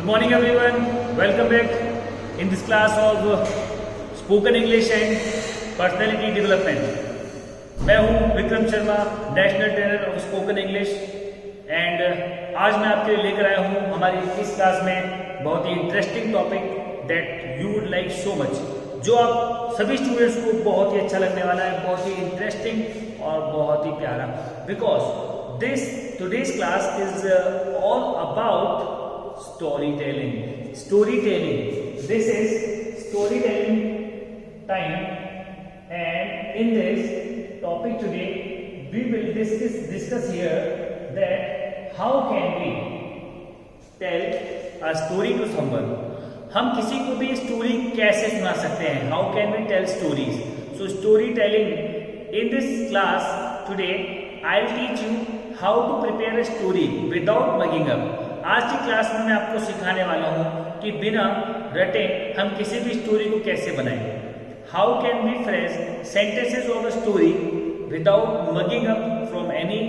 morning everyone, welcome back in this class of spoken English and personality development. मैं हूं Vikram Sharma, national trainer of spoken English and आज मैं आपके लिए लेकर आया हूं हमारी इस क्लास में बहुत ही interesting topic that you would like so much, जो आप सभी स्टूडेंट्स को बहुत ही अच्छा लगने वाला है, बहुत ही इंटरेस्टिंग और बहुत ही प्यारा, because this today's class is all about storytelling. This is storytelling time, and in this topic today we will discuss here that how can we tell a story to someone. हम किसी को भी story कैसे सुना सकते हैं? How can we tell stories? So storytelling, in this class today I'll teach you how to prepare a story without mugging up. आज की क्लास में मैं आपको सिखाने वाला हूं कि बिना रटे हम किसी भी स्टोरी को कैसे बनाएं. How can we phrase sentences of a story without mugging up from any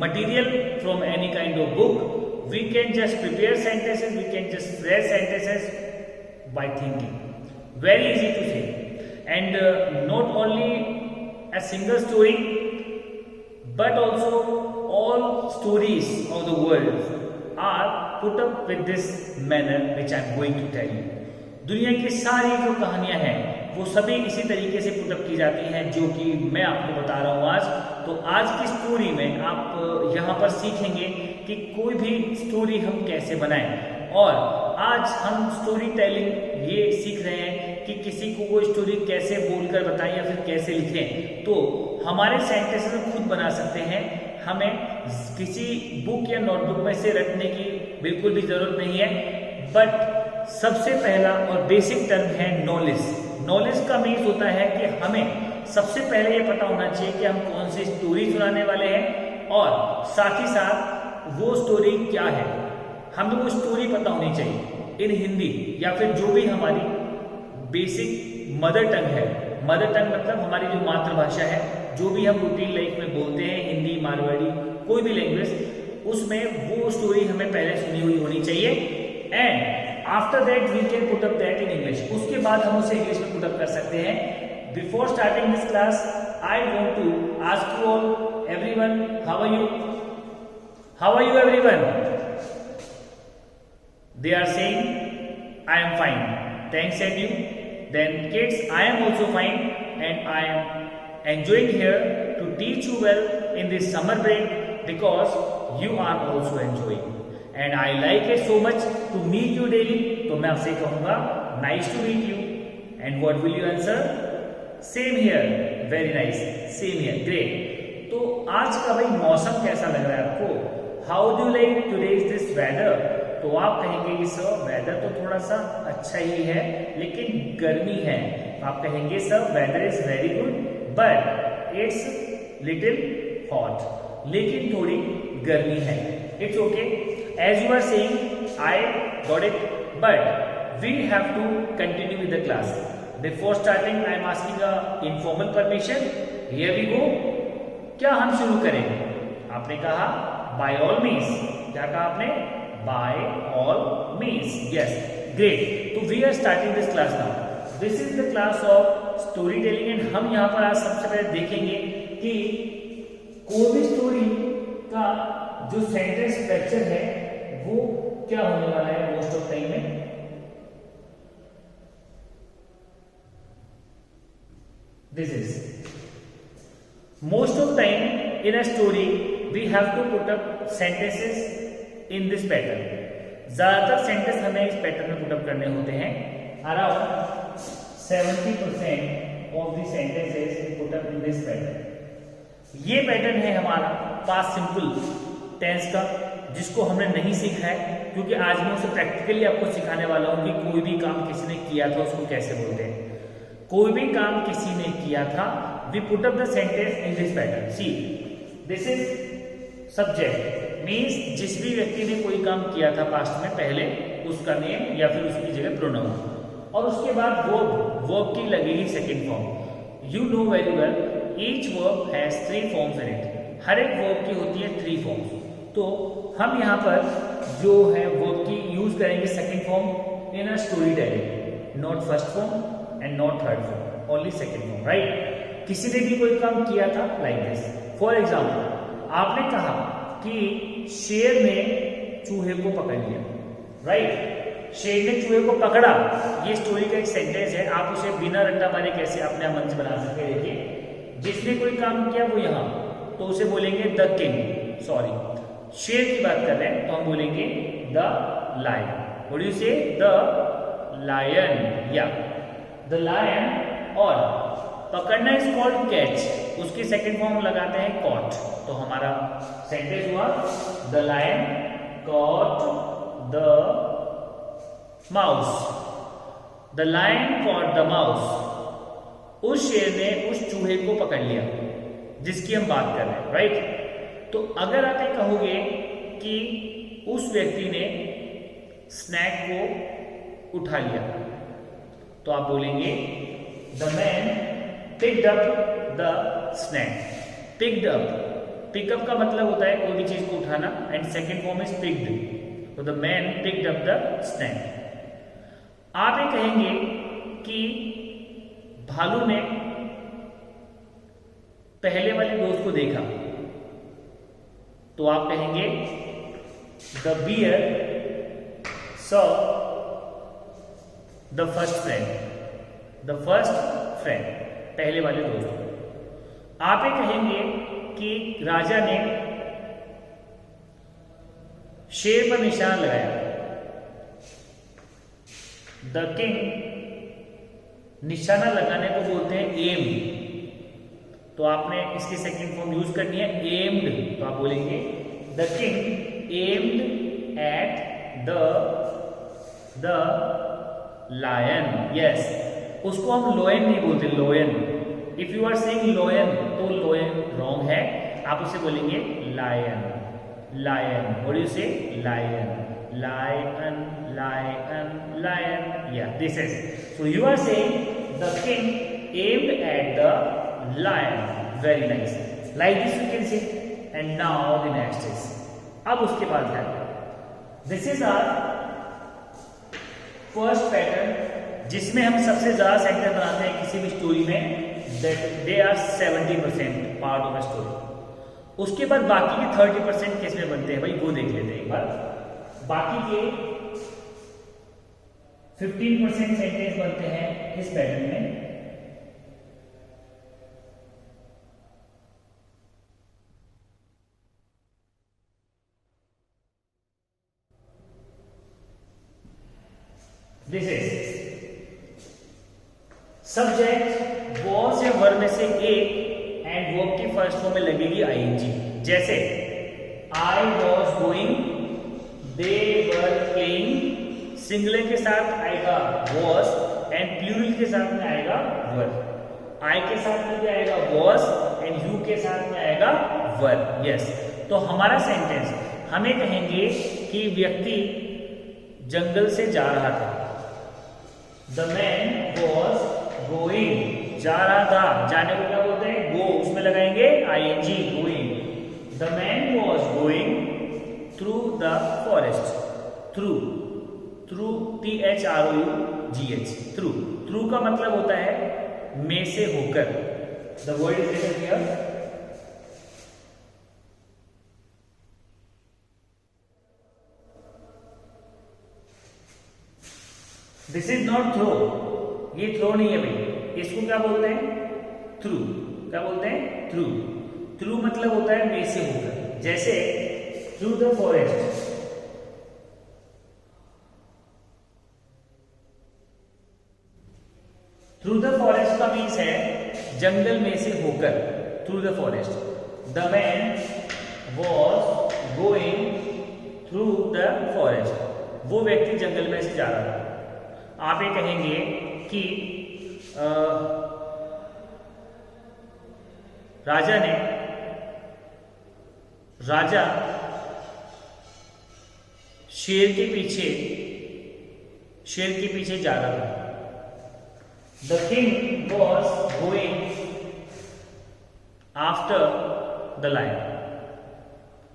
material, from any kind of book. We can just prepare sentences, we can just phrase sentences by thinking. Very easy to say, and not only a single story but also all stories of the world are put up with this manner which I am going to tell you. दुनिया की सारी जो कहानियां हैं वो सभी इसी तरीके से पुट अप की जाती हैं जो कि मैं आपको बता रहा हूं आज. तो आज की स्टोरी में आप यहाँ पर सीखेंगे कि कोई भी स्टोरी हम कैसे बनाएं, और आज हम स्टोरी टेलिंग ये सीख रहे हैं कि किसी को वो स्टोरी कैसे बोलकर बताएं या फिर कैसे लिखें. तो हमारे सेंटेंसेस हम खुद बना सकते हैं, हमें किसी बुक या नोटबुक में से रटने की बिल्कुल भी जरूरत नहीं है. बट सबसे पहला और बेसिक टर्म है नॉलेज. नॉलेज का मीन्स होता है कि हमें सबसे पहले ये पता होना चाहिए कि हम कौन सी स्टोरी सुनाने वाले हैं, और साथ ही साथ वो स्टोरी क्या है. हमें वो स्टोरी पता होनी चाहिए इन हिंदी या फिर जो भी हमारी बेसिक मदर टंग है. मदर टंग मतलब हमारी जो मातृभाषा है, जो भी हम रूटीन लाइफ में बोलते हैं, हिंदी, मारवाड़ी, कोई भी लैंग्वेज, उसमें वो स्टोरी हमें पहले सुनी हुई होनी चाहिए. And after that we can put up that in English. उसके बाद हम उसे इंग्लिश में पुट अप कर सकते हैं. Before starting this class I want to ask you all everyone, how are you? How are you everyone? They are saying, I am fine. Thanks, and you? Then kids, I am also fine, and I am enjoying here to teach you well in this summer break because you are also enjoying. And I like it so much to meet you daily. तो मैं आपसे कहूँगा, nice to meet you. And what will you answer? Same here. Very nice. Same here. Great. तो आज का भाई मौसम कैसा लग रहा है आपको? How do you like today's this weather? तो आप कहेंगे कि सर वेदर तो थोड़ा सा अच्छा ही है लेकिन गर्मी है. आप कहेंगे sir weather is very good but it's little hot, लेकिन थोड़ी गर्मी है. It's okay. As you are saying I got it, but we have to continue with the class. Before starting I am asking a informal permission. Here we go. क्या हम शुरू करें? आपने कहा बाय ऑल मीन्स. क्या कहा आपने? By all means. Yes, great. So we are starting this class now. This is the class of storytelling, and हम यहाँ पर आज सबसे पहले देखेंगे कि कोई भी स्टोरी का जो सेंटेंस स्ट्रक्चर है वो क्या होने वाला है मोस्ट ऑफ टाइम में. This is most of time in a story we have to put up sentences in this pattern. ज्यादातर सेंटेंस हमें इस पैटर्न में पुट अप करने होते हैं. Around 70% of the sentences put up in this pattern. ये pattern है हमारा पास्ट सिंपल टेंस का, जिसको हमने नहीं सीखा है क्योंकि आज मैं उसे प्रैक्टिकली आपको सिखाने वाला हूं कि कोई भी काम किसी ने किया था उसको कैसे बोलते हैं. कोई भी काम किसी ने किया था, we put up the sentence in this pattern. See, this is subject means जिस भी व्यक्ति ने कोई काम किया था पास्ट में, पहले उसका नेम या फिर उसकी जगह प्रोनाउन, और उसके बाद वर्ब की लगेगी second form. You know very well each verb has 3 forms in it. हर एक वर्ब की होती है 3 फॉर्म्स. तो हम यहाँ पर जो है वर्ब की यूज करेंगे second form in a story telling, not first form and not third form, only second form, right. किसी ने भी कोई काम किया था लाइक दिस, फॉर एग्जाम्पल आपने कहा कि शेर ने चूहे को पकड़ लिया, राइट। शेर ने चूहे को पकड़ा, ये स्टोरी का एक सेंटेंस है, आप उसे बिना रट्टा मारे कैसे अपने मन से बना सकते हैं। देखिए जिसने कोई काम किया वो यहाँ, तो उसे बोलेंगे द किंग, सॉरी शेर की बात कर रहे हैं तो हम बोलेंगे the lion. What do you say? The lion, या द लायन। और पकड़ना इज कॉल्ड कैच, उसकी सेकंड फॉर्म लगाते हैं कॉट, तो हमारा सेंटेंस हुआ the lion caught the mouse, the lion caught the mouse. उस शेर ने उस चूहे को पकड़ लिया जिसकी हम बात कर रहे हैं, राइट। तो अगर आप ये कहोगे कि उस व्यक्ति ने स्नैक को उठा लिया, तो आप बोलेंगे the man picked up the snack. Picked up, pickup का मतलब होता है कोई भी चीज को उठाना, and second form is picked, तो the man picked up the snack. आप ये कहेंगे कि भालू ने पहले वाले दोस्त को देखा, तो आप कहेंगे the bear saw the first friend, the first friend, पहले वाले दोस्त। आप ये कहेंगे कि राजा ने शेर पर निशान लगाया, द किंग निशाना लगाने को बोलते हैं एम, तो आपने इसकी सेकंड फॉर्म यूज करनी है एम्ड, तो आप बोलेंगे the king aimed at the lion. Yes, उसको हम लोयन नहीं बोलते, लोयन। इफ यू आर सेइंग लोयन तो लोयन रॉन्ग है, आप उसे बोलेंगे lion, lion. What do you say? Lion, lion, lion, lion, या this is. So you are saying the king aimed at the lion, very nice, like this you can see। and now the next is, अब उसके बाद है, this is our first pattern जिसमें हम सबसे ज्यादा sentence बनाते हैं किसी भी स्टोरी में, that they are 70% part of a story. उसके बाद बाकी के 30% किस में बनते हैं भाई, वो देख लेते हैं एक बार। बाकी के 15% सेंटेंस बनते हैं इस पैटर्न में। दिस इज सब्जेक्ट वॉज या वर्ब में से एक एंड वर्ब की फर्स्ट फॉर्म में लगेगी आईएनजी। जैसे I was going, they were playing, singular के साथ आएगा वॉज एंड प्लूरल के साथ में आएगा वर। आई के साथ में भी आएगा वॉज एंड यू के साथ में आएगा वर। यस, तो हमारा सेंटेंस हमें कहेंगे कि व्यक्ति जंगल से जा रहा था, द मैन वॉज गोइंग, जा रहा था, जाने को क्या बोलते हैं? गो, उसमें लगाएंगे ING, going. The man was going through the forest, through, through THROUGH, through. Through का मतलब होता है में से होकर। The word is written here, this is not throw, ये थ्रो नहीं है भाई, इसको क्या बोलते हैं? थ्रू। क्या बोलते हैं? थ्रू। थ्रू मतलब होता है में से होकर। जैसे through the forest, through the forest का मीन्स है जंगल में से होकर, through the forest. The man was going through the forest, वो व्यक्ति जंगल में से जा रहा था। आप ये कहेंगे कि राजा शेर के पीछे जा रहा था। The king was going after the lion,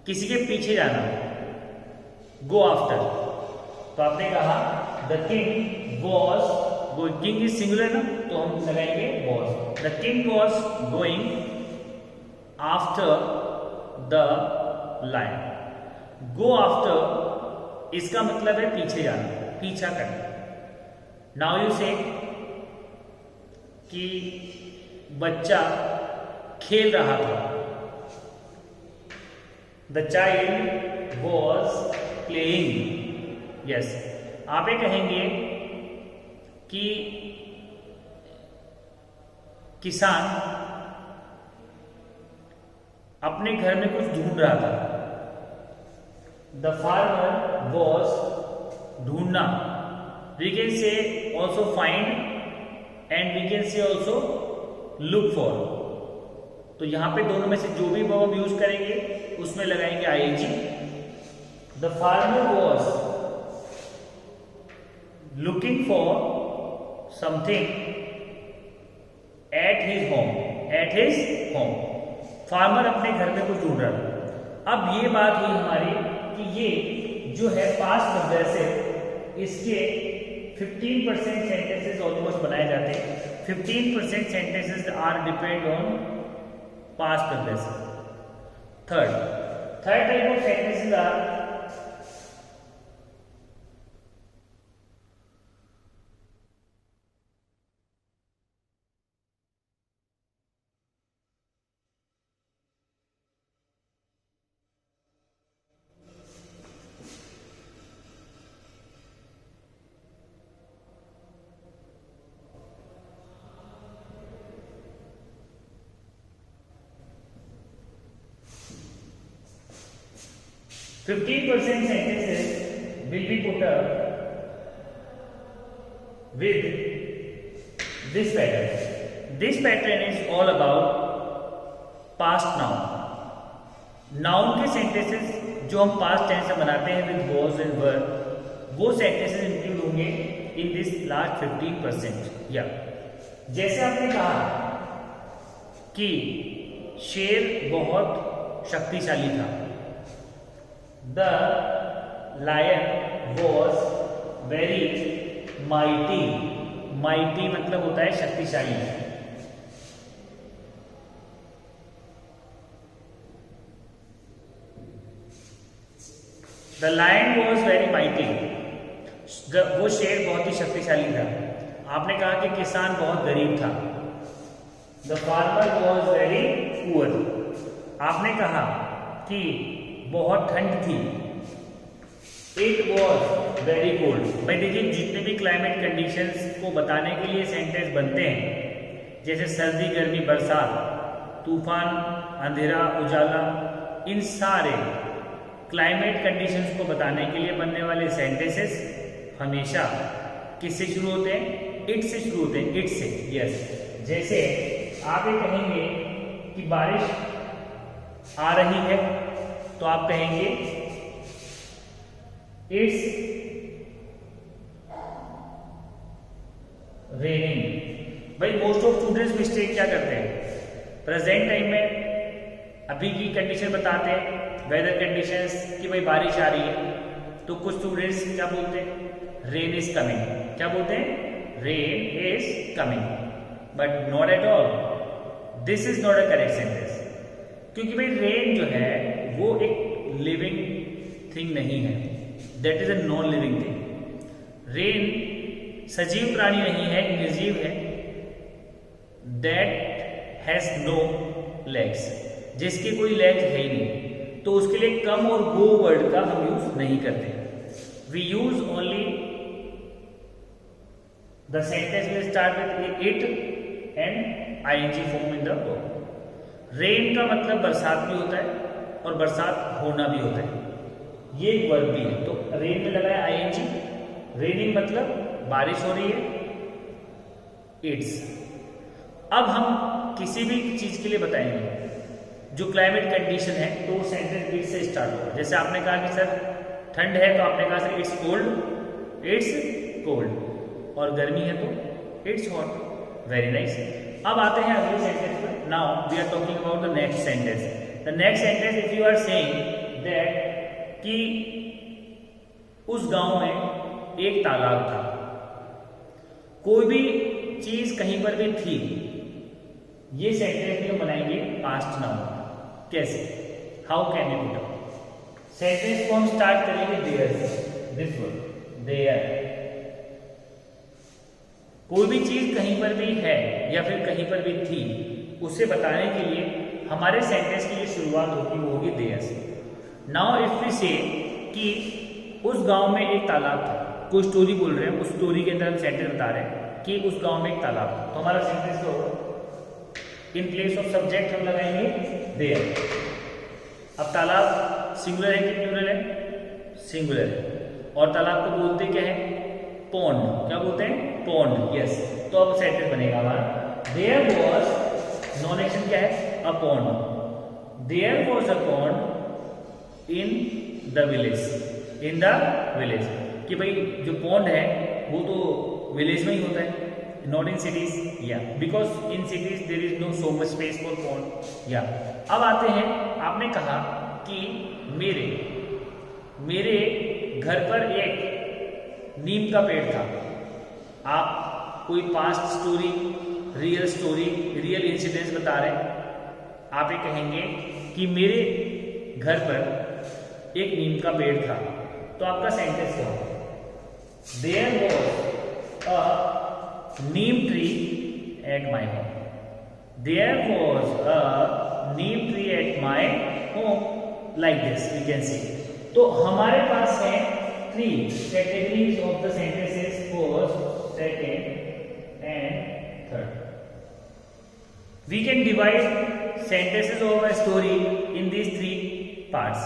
किसी के पीछे जाना, गो आफ्टर। तो आपने कहा the king was, king is singular ना, तो हम लगाएंगे was. The king was going after the lion. Go after इसका मतलब है पीछे जाना, पीछा करना। नाउ यू से कि बच्चा खेल रहा था, the child was playing. Yes, आप ये कहेंगे कि किसान अपने घर में कुछ ढूंढ रहा था, द फार्मर वॉज ढूंढना। We can say also find and we can say also look for. तो यहां पे दोनों में से जो भी वर्ब यूज करेंगे उसमें लगाएंगे ING. The farmer was looking for something at his home, at his home. Farmer अपने घर में कुछ ढूंढ रहा था। अब ये बात हुई हमारी कि ये जो है पास्ट प्रोग्रेसिव, इसके 15% सेंटेंसेस ऑलमोस्ट बनाए जाते हैं। 15% sentences are depend on past progressive. Third type of sentences are %15 sentences will be put up with this pattern. This pattern is all about past noun. Noun के sentences जो हम past tense में बनाते हैं with was and वर, वो sentences include होंगे in this last 15%। या जैसे आपने कहा कि शेर बहुत शक्तिशाली था, the lion was very mighty. Mighty मतलब होता है शक्तिशाली। The lion was very mighty, वो शेर बहुत ही शक्तिशाली था। आपने कहा कि किसान बहुत गरीब था, the farmer was very poor. आपने कहा कि बहुत ठंड थी, इट वॉज वेरी कोल्ड। भाई देखिए, जितने भी क्लाइमेट कंडीशंस को बताने के लिए सेंटेंस बनते हैं, जैसे सर्दी, गर्मी, बरसात, तूफान, अंधेरा, उजाला, इन सारे क्लाइमेट कंडीशंस को बताने के लिए बनने वाले सेंटेंसेस हमेशा किससे शुरू होते हैं? इट से शुरू होते हैं, इट से। यस, जैसे आप ये कहेंगे कि बारिश आ रही है, तो आप कहेंगे इट्स रेनिंग। भाई मोस्ट ऑफ स्टूडेंट्स मिस्टेक क्या करते हैं? प्रेजेंट टाइम में अभी की कंडीशन बताते हैं, वेदर कंडीशंस कि भाई बारिश आ रही है, तो कुछ स्टूडेंट्स क्या बोलते हैं? Rain is coming. क्या बोलते हैं? Rain is coming. But not at all, this is not a correct sentence, क्योंकि भाई रेन जो है वो एक लिविंग थिंग नहीं है, that is a non living thing. Rain सजीव प्राणी नहीं है, निर्जीव है, दैट हैज नो लेग्स, जिसके कोई लेग्स है ही नहीं, तो उसके लिए कम और गो वर्ड का हम यूज नहीं करते। We use only the sentence will start with it and ING form in the verb. Rain का मतलब बरसात भी होता है और बरसात होना भी होता है, ये एक वर्ब भी है। तो रेन में लगाया आईएनजी, रेनिंग मतलब बारिश हो रही है, इट्स। अब हम किसी भी चीज के लिए बताएंगे जो क्लाइमेट कंडीशन है, तो सेंटेंस इट से स्टार्ट होगा। जैसे आपने कहा कि सर ठंड है, तो आपने कहा sir it's cold, it's cold, और गर्मी है तो इट्स हॉट। Very nice. अब आते हैं अगले सेंटेंस पर। Now we are talking about the next sentence. The next sentence, if you are saying that कि उस गांव में एक तालाब था। कोई भी चीज कहीं पर भी थी, ये सेंटेंस में बनाएंगे पास्ट नाउन। कैसे, how can you put up? Sentence को हम स्टार्ट करेंगे देयर से, दिस वर्ड देयर। कोई भी चीज कहीं पर भी है या फिर कहीं पर भी थी, उसे बताने के लिए हमारे सेंटेंस की जो शुरुआत होगी वो होगी देयर से। नाउ इफ वी से कि उस गांव में एक तालाब था, कोई स्टोरी बोल रहे हैं, उस स्टोरी के अंदर हम सेंटेंस बता रहे हैं कि उस गांव में एक तालाब था, तो हमारा सेंटेंस क्या होगा? इन प्लेस ऑफ सब्जेक्ट हम लगाएंगे देयर। अब तालाब सिंगुलर है कि प्लूरल है? सिंगुलर है। और तालाब को बोलते क्या है? पॉन्ड। क्या बोलते हैं? पॉन्ड। यस। तो अब सेंटेंस बनेगा हमारा देयर वॉज, नॉन एक्शन क्या है? A pond. There was a pond in the village. In the village, कि भाई जो पॉन्ड है वो तो विलेज में ही होता है, नॉट इन सिटीज। या because in cities there is no so much space for pond. या अब आते हैं, आपने कहा कि मेरे घर पर एक नीम का पेड़ था। आप कोई पास्ट स्टोरी, रियल इंसिडेंट्स बता रहे हैं। आप ये कहेंगे कि मेरे घर पर एक नीम का पेड़ था, तो आपका सेंटेंस क्या होगा? There was a neem tree at my home. There was a neem tree at my home, like this we can see. तो हमारे पास है 3 categories of the sentences, first, second and third. We can divide sentences of a story in these 3 parts,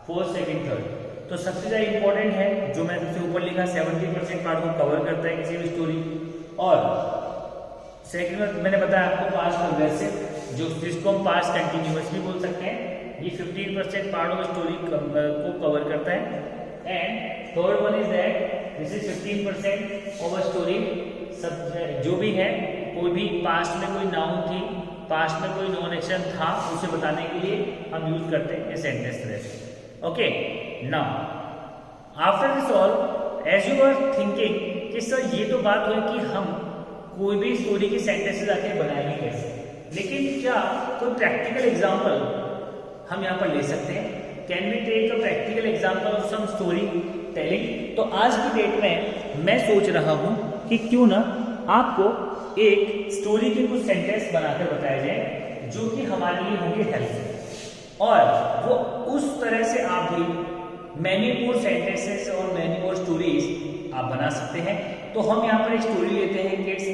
first, second, third. तो सबसे ज्यादा important है जो मैं सबसे ऊपर लिखा 70% पार्ट को कवर करता है किसी भी स्टोरी। और सेकंड में मैंने बताया आपको पास्ट प्रोग्रेसिव, जो जिसको हम पास्ट कंटिन्यूअस भी बोल सकते हैं, ये 15% पार्ट ऑफ स्टोरी को कवर करता है। And third one is that this is 15% of a story. सब जो भी है, कोई भी पास्ट में कोई नाउन थी, पास्ट में कोई नॉन एक्शन था, उसे बताने के लिए हम यूज करते हैं sentence phrase. Okay, now after this all, as you are thinking कि सर ये तो बात हुई कि हम कोई भी स्टोरी की सेंटेंसेस आके बनाएंगे कैसे, लेकिन क्या कोई प्रैक्टिकल एग्जांपल हम यहाँ पर ले सकते हैं? Can we take a practical example of some story telling? तो आज की डेट में मैं सोच रहा हूँ कि क्यों ना आपको एक स्टोरी के कुछ सेंटेंस बनाकर बताया जाए जो कि हमारे लिए होंगे हेल्पफुल, और वो उस तरह से आप भी मैनी मोर सेंटेंसेस और मैनी मोर स्टोरीज आप बना सकते हैं। तो हम यहाँ पर एक स्टोरी लेते हैं किड्स,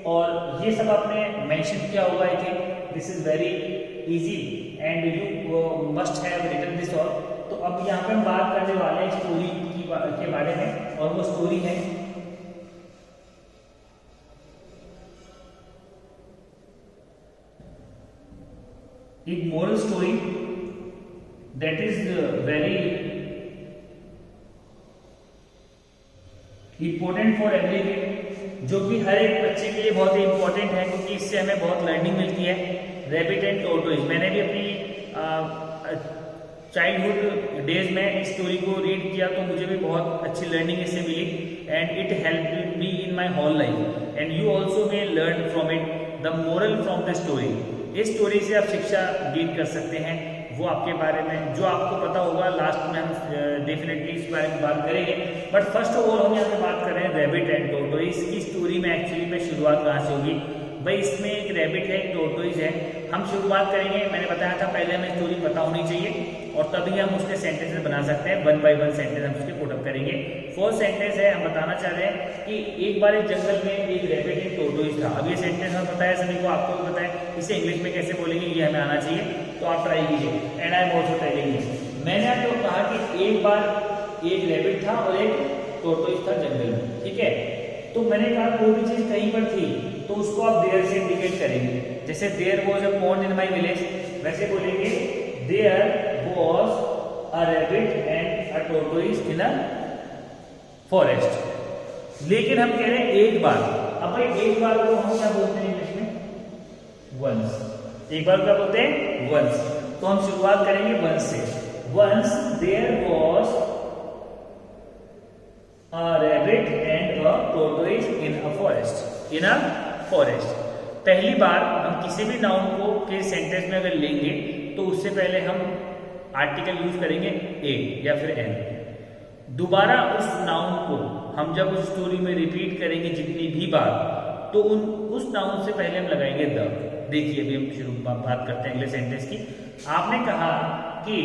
और ये सब आपने मेंशन किया होगा। I think this is very easy and you must have written this all. तो अब यहाँ पर हम बात करने वाले हैं स्टोरी के बारे में, और वो स्टोरी है एक moral story that is very important for every kid, जो कि हर एक बच्चे के लिए बहुत ही इंपॉर्टेंट है, क्योंकि इससे हमें बहुत लर्निंग मिलती है। रैबिट एंड टोरटोइज, मैंने भी अपनी चाइल्डहुड डेज में इस स्टोरी को रीड किया, तो मुझे भी बहुत अच्छी लर्निंग इससे मिली, and it help me in my whole life, and you also may learn from it the moral from the story. इस स्टोरी से आप शिक्षा गेन कर सकते हैं, वो आपके बारे में जो आपको पता होगा, लास्ट में हम डेफिनेटली इस बारे में बात करेंगे। बट फर्स्ट ऑफ ऑल हम यहाँ पे बात कर रहे हैं रैबिट एंड टोरटोइज की स्टोरी में। एक्चुअली में शुरुआत कहाँ से होगी भाई? इसमें एक रैबिट है, एक टोरटोइज है। हम शुरुआत करेंगे, मैंने बताया था पहले हमें स्टोरी पता होनी चाहिए, और तभी हम उसके सेंटेंसेस बना सकते हैं। 1 बाय 1 सेंटेंस हम उसके पुट अप करेंगे। फर्स्ट सेंटेंस है, हम बताना चाह रहे हैं कि एक बार एक जंगल में एक रैबिट एक टोरटोइज था। अब ये सेंटेंस हमें पता है सभी को, आपको भी पता है, इसे इंग्लिश में कैसे बोलेंगे ये हमें आना चाहिए, तो आप ट्राई कीजिए। And I am also telling you, मैंने आपको कहा कि एक बार एक रैबिट था और एक टोरटोइज था जंगल में, ठीक है? तो मैंने कहा कोई भी चीज कहीं पर थी तो उसको आप देयर से इंडिकेट करेंगे। जैसे there was a pond in my village, वैसे बोलेंगे there was a rabbit and a tortoise in a forest. लेकिन हम कह रहे हैं एक बार। अब भाई एक बार को हम क्या बोलते हैं इंग्लिश में? वंस। एक बार क्या बोलते हैं? वंस। तो हम शुरुआत करेंगे वंस से। once there was a rabbit and a tortoise in a forest. पहली बार हम किसी भी नाउन को के सेंटेंस में अगर लेंगे तो उससे पहले हम आर्टिकल यूज करेंगे ए या फिर एन। दोबारा उस नाउन को हम जब उस स्टोरी में रिपीट करेंगे जितनी भी बार, तो उस नाउन से पहले हम लगाएंगे द। देखिए अभी हम शुरू बात करते हैं अगले सेंटेंस की। आपने कहा कि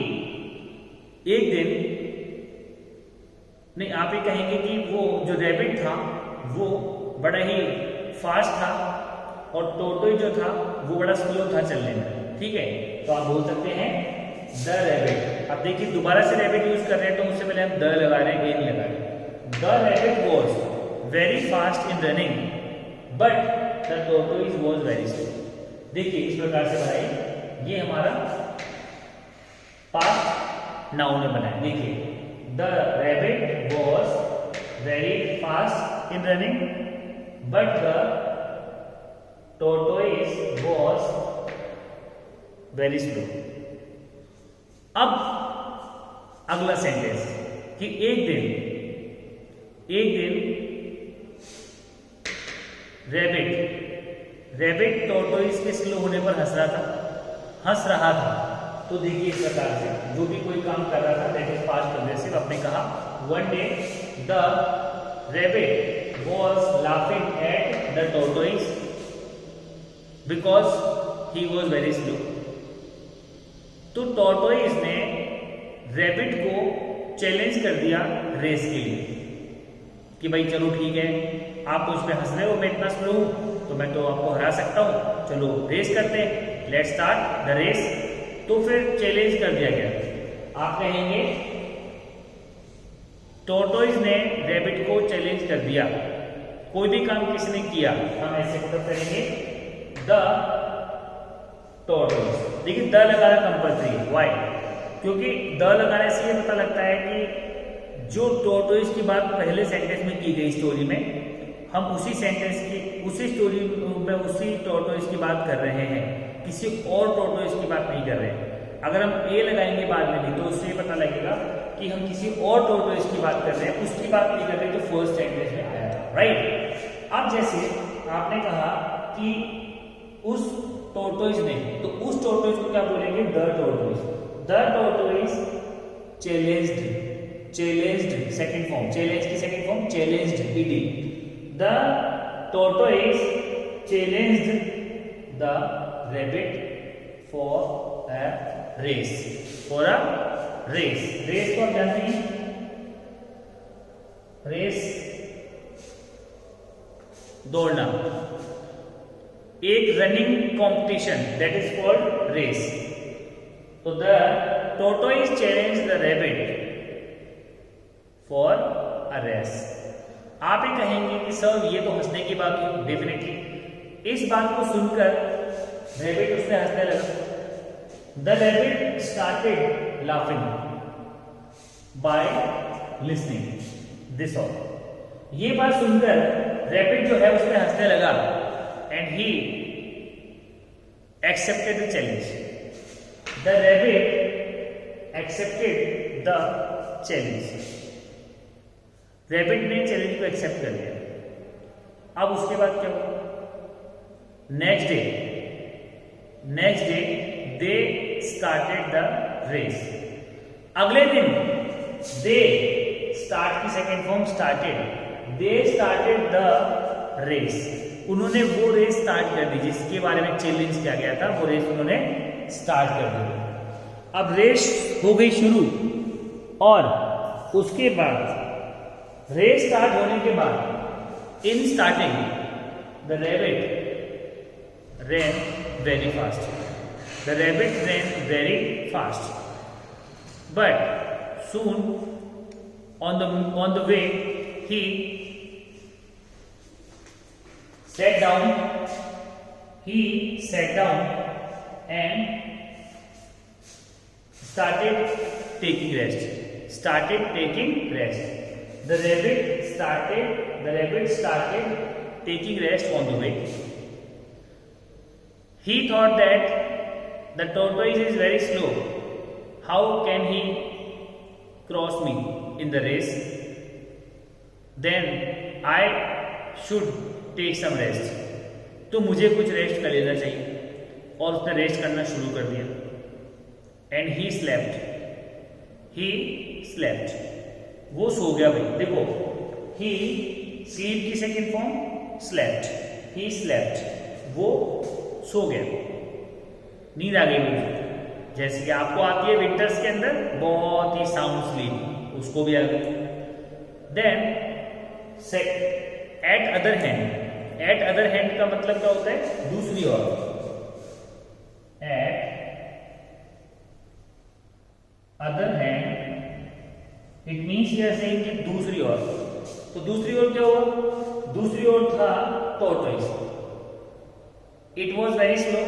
एक दिन, नहीं आप ये कहेंगे कि वो जो रैबिट था वो बड़ा ही फास्ट था और टोटोई जो था वो बड़ा स्लो था चलने में। ठीक है, तो आप बोल सकते हैं द रैबिट। अब देखिए दोबारा से रैबिट यूज कर रहे हैं तो उससे पहले हम द लगा रहे हैं, एन लगा रहे हैं। The rabbit was very fast in running but the tortoise was very slow. देखिए इस प्रकार से बनाइए, ये हमारा पास्ट नाउन में बना है। देखिए the rabbit was very fast in running but the tortoise was very slow. अब अगला सेंटेंस कि एक दिन रैबिट टोटोइज के स्लो होने पर हंस रहा था। तो देखिए इस प्रकार से जो भी कोई काम कर रहा था दैट इज पास्ट प्रोग्रेसिव। आपने कहा one day the rabbit was laughing at the tortoise because he was very slow. तो टोटोइज ने रैबिट को चैलेंज कर दिया रेस के लिए कि भाई चलो ठीक है, आप मुझ पे हंस रहे हो, मैं इतना स्लो हूं तो मैं तो आपको हरा सकता हूं, चलो रेस करते हैं, लेट्स स्टार्ट द रेस। तो फिर चैलेंज कर दिया गया। आप कहेंगे टोटोइज ने रैबिट को चैलेंज कर दिया। कोई भी काम किसने किया हम ऐसे मतलब करेंगे द टोटोइज। देखिए द लगाना कंपल्सरी है। वाई? क्योंकि द लगाने से ये पता लगता है कि जो टोटोइज की बात पहले सेंटेंस में की गई स्टोरी में, हम उसी सेंटेंस की उसी स्टोरी में उसी टोटोइज की बात कर रहे हैं, किसी और टोटोइज की बात नहीं कर रहे हैं। अगर हम ए लगाएंगे बाद में भी तो उससे पता लगेगा कि हम किसी और टोटोइज की बात कर रहे हैं, उसकी बात नहीं कर रहे जो फर्स्ट सेंटेंस में आया था। राइट? अब जैसे आपने कहा कि उस टोटोइज ने, तो उस टोटोइज को क्या बोलेंगे? The tortoise. The tortoise challenged second form, challenge की second form challenged ED. The tortoise challenged the rabbit for a race. For a race. Race को आप जानते हैं, रेस दौड़ना, एक running competition that is called race. तो the tortoise challenge the rabbit for a race. आप ही कहेंगे कि सर ये तो हंसने की बात हुई। डेफिनेटली इस बात को सुनकर रैबिट उसने हंसने लगा। The rabbit started laughing by listening this all. ये बात सुनकर रैबिट जो है उसने हंसने लगा and he accepted the challenge. The rabbit accepted the challenge. Rabbit ने चैलेंज को एक्सेप्ट कर लिया। अब उसके बाद क्या हुआ? Next day they started the race. अगले दिन दे स्टार्ट की second form started. They started the race. उन्होंने वो रेस स्टार्ट कर दी जिसके बारे में चैलेंज किया गया था, वो रेस उन्होंने स्टार्ट कर दी। अब रेस हो गई शुरू और उसके बाद रेस स्टार्ट होने के बाद in starting the rabbit rain very fast. The rabbit rain very fast but soon on the way he sat down and started taking rest. The rabbit started taking rest on the way. He thought that the tortoise is very slow. How can he cross me in the race, then I should take some rest, तो मुझे कुछ rest कर लेना चाहिए। और उसने rest करना शुरू कर दिया। एंड ही स्लेप्ट, वो सो गया भाई। देखो, ही स्लीप की second form slept, he slept, वो सो गया, नींद आ गई मुझे, जैसे कि आपको आती है विंटर्स के अंदर बहुत ही साउंड स्लीप, उसको भी आ गई। Then at other hand, at other hand का मतलब क्या होता है? दूसरी ओर। At other hand it means you are saying कि दूसरी ओर। तो दूसरी ओर क्या हुआ? दूसरी ओर था tortoise. It was very slow,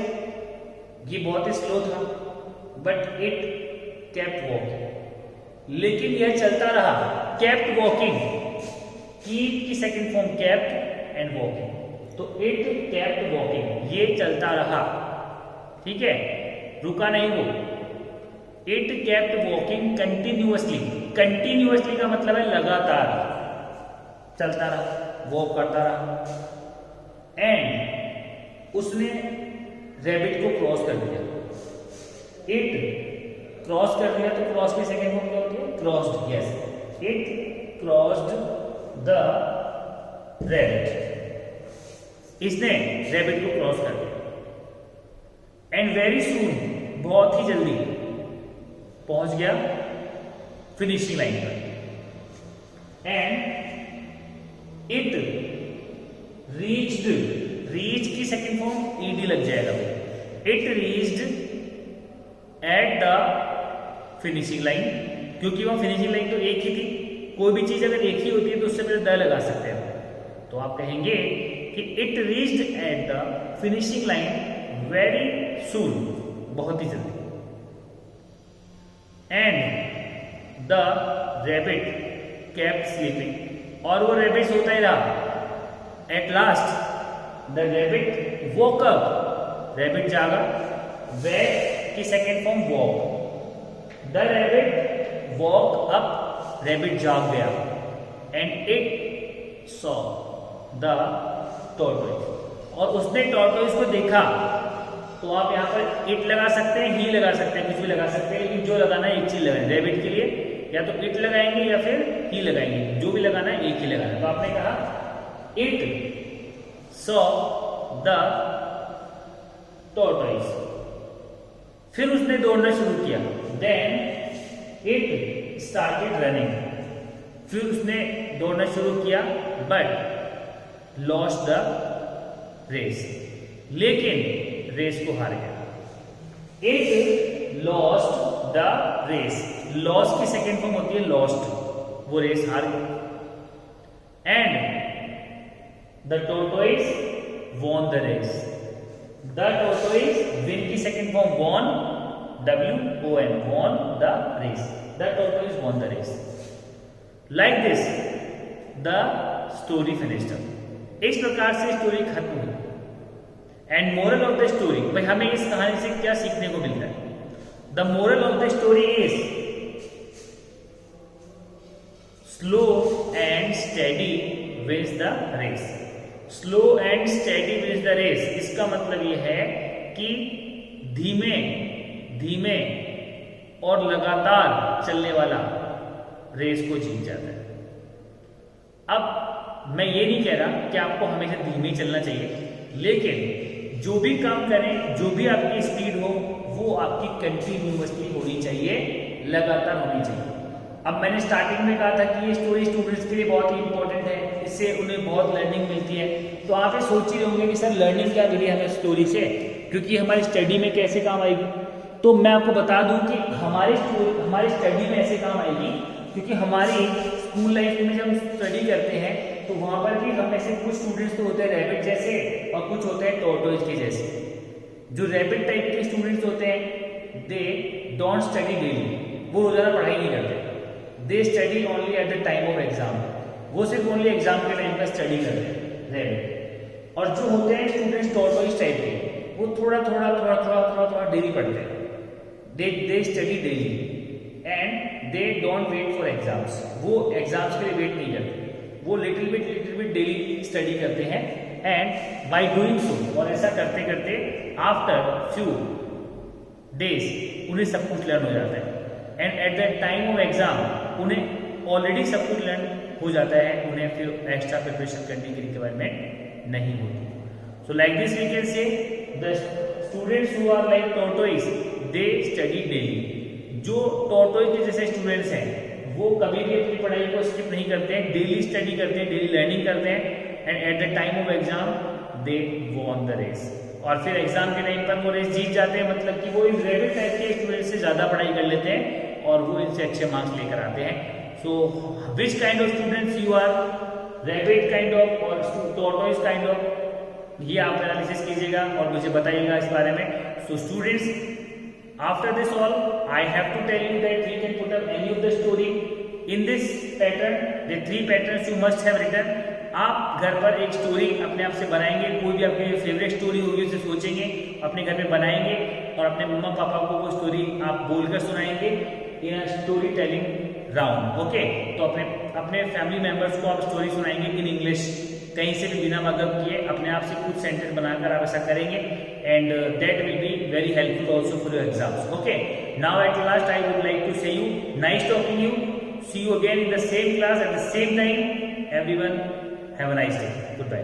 ये बहुत ही स्लो था, बट इट केप्ट वॉकिंग, लेकिन यह चलता रहा। केप्ट वॉकिंग, कीप की second form kept and walking, तो इट केप्ट वॉकिंग, ये चलता रहा, ठीक है, रुका नहीं वो। It kept walking continuously, continuously का मतलब है लगातार चलता रहा, वॉक करता रहा। एंड उसने रैबिट को क्रॉस कर दिया। इट क्रॉस कर दिया, तो क्रॉस की सेकेंड फॉर्म क्या होती है? Crossed, yes, it crossed the rabbit, इसने रैबिट को क्रॉस कर दिया। एंड वेरी सून, बहुत ही जल्दी पहुंच गया फिनिशिंग लाइन पर। एंड इट रीच्ड, रीच की सेकेंड फॉर्म ईडी लग जाएगा। It reached at the finishing line, क्योंकि वह फिनिशिंग लाइन तो एक ही थी। कोई भी चीज अगर एक ही होती है तो उससे पहले द लगा सकते हैं, तो आप कहेंगे कि it reached at the finishing line very soon, बहुत ही जल्दी। And the rabbit kept sleeping, और वो रैबिट सोता ही रहा। At last the rabbit woke up, rabbit जागा। वेक की second form walk, the rabbit walk up, rabbit जाग गया। And it saw the tortoise, और उसने टॉर्टोइज को देखा। तो आप यहाँ पर इट लगा सकते हैं, ही लगा सकते हैं, कुछ भी लगा सकते हैं, लेकिन जो लगाना है एक चीज लगाना है रैबिट के लिए, या तो इट लगाएंगे या फिर ही लगाएंगे, जो भी लगाना है एक ही लगाना है। तो आपने कहा इट सॉ द टॉर्टोइज, फिर उसने दौड़ना शुरू किया। देन इट स्टार्टेड रनिंग, फिर उसने दौड़ना शुरू किया, बट लॉस्ट द रेस, लेकिन रेस को हार गया। It lost the race, loss की सेकेंड फॉर्म होती है लॉस्ट, वो रेस हार गया। And the tortoise won the race, the tortoise win की second form won, WON, won the race, the tortoise won the race. Like this the story finished, इस प्रकार से स्टोरी खत्म हुई। And moral of the story, भाई हमें इस कहानी से क्या सीखने को मिलता है? The moral of the story is slow and steady wins the race. Slow and steady wins the race, इसका मतलब यह है कि धीमे धीमे और लगातार चलने वाला रेस को जीत जाता है। अब मैं ये नहीं कह रहा कि आपको हमेशा धीमे चलना चाहिए, लेकिन जो भी काम करें, जो भी आपकी स्पीड हो, वो आपकी कंटिन्यूअसली होनी चाहिए, लगातार होनी चाहिए। अब मैंने स्टार्टिंग में कहा था कि ये स्टोरी स्टूडेंट्स के लिए बहुत ही इंपॉर्टेंट है, इससे उन्हें बहुत लर्निंग मिलती है। तो आप ये सोच ही रहे होंगे कि सर लर्निंग क्या मिली हमें स्टोरी से, क्योंकि हमारी स्टडी में कैसे काम आएगी। तो मैं आपको बता दूं कि हमारी स्टडी में ऐसे काम आएगी, क्योंकि हमारी स्कूल लाइफ में जब हम स्टडी करते हैं तो वहां पर भी हम ऐसे कुछ स्टूडेंट्स तो होते हैं रैबिट जैसे, और कुछ होते हैं टॉर्टोइज के जैसे। जो रैबिट टाइप के स्टूडेंट्स होते हैं, दे डोंट स्टडी डेली, वो रोजाना पढ़ाई नहीं करते। They study only eight the time of exam, वो सिर्फ ओनली एग्जाम के टाइम पर स्टडी करते हैं रैबिट। और जो होते हैं स्टूडेंट्स टॉर्टोइज टाइप के, वो थोड़ा डेली पढ़ते हैं। They study daily and they don't wait for exams. वो एग्जाम्स के लिए वेट नहीं करते, वो लिटिल बिट डेली स्टडी करते हैं। एंड बाय डूइंग सो, और ऐसा करते करते आफ्टर फ्यू डेज उन्हें सब कुछ लर्न हो जाता है। And at the time of exam उन्हें ऑलरेडी सब कुछ लर्न हो जाता है, उन्हें फिर एक्स्ट्रा प्रिपरेशन करने की रिक्वायरमेंट नहीं होती। So like this we can say the students who are like tortoise they study daily. जो टॉर्टोइस के जैसे स्टूडेंट्स हैं वो कभी भी अपनी पढ़ाई को स्किप नहीं करते हैं, डेली स्टडी करते हैं, डेली लर्निंग करते हैं। And at the time of exam they go on the race, और फिर एग्जाम के टाइम पर वो रेस जीत जाते हैं, मतलब कि वो इन रैबिट टाइप के स्टूडेंट से ज्यादा पढ़ाई कर लेते हैं और वो इनसे अच्छे मार्क्स लेकर आते हैं। So which kind of students you are, rabbit kind of और टॉर्टोइस काइंड ऑफ, ये आप एनालिसिस कीजिएगा और मुझे बताइएगा इस बारे में। So students, after this all I have to tell you that we can put up any of the story in this pattern, the 3 patterns you must have written। आप घर पर एक स्टोरी अपने आप से बनाएंगे, कोई भी आपकी फेवरेट स्टोरी होगी उसे सोचेंगे, अपने घर में बनाएंगे और अपने मम्मा पापा को वो स्टोरी आप बोलकर सुनाएंगे in story telling round. Okay, तो अपने फैमिली मेंबर्स को आप स्टोरी सुनाएंगे इन इंग्लिश, कहीं से भी बिना मतलब किए अपने आप से कुछ सेंटेंस बनाकर आप ऐसा करेंगे। And that will be very helpful also for your exams. Okay, now at last I would like to say you nice talking you, see you again in the same class at the same time. Everyone have a nice day, good bye.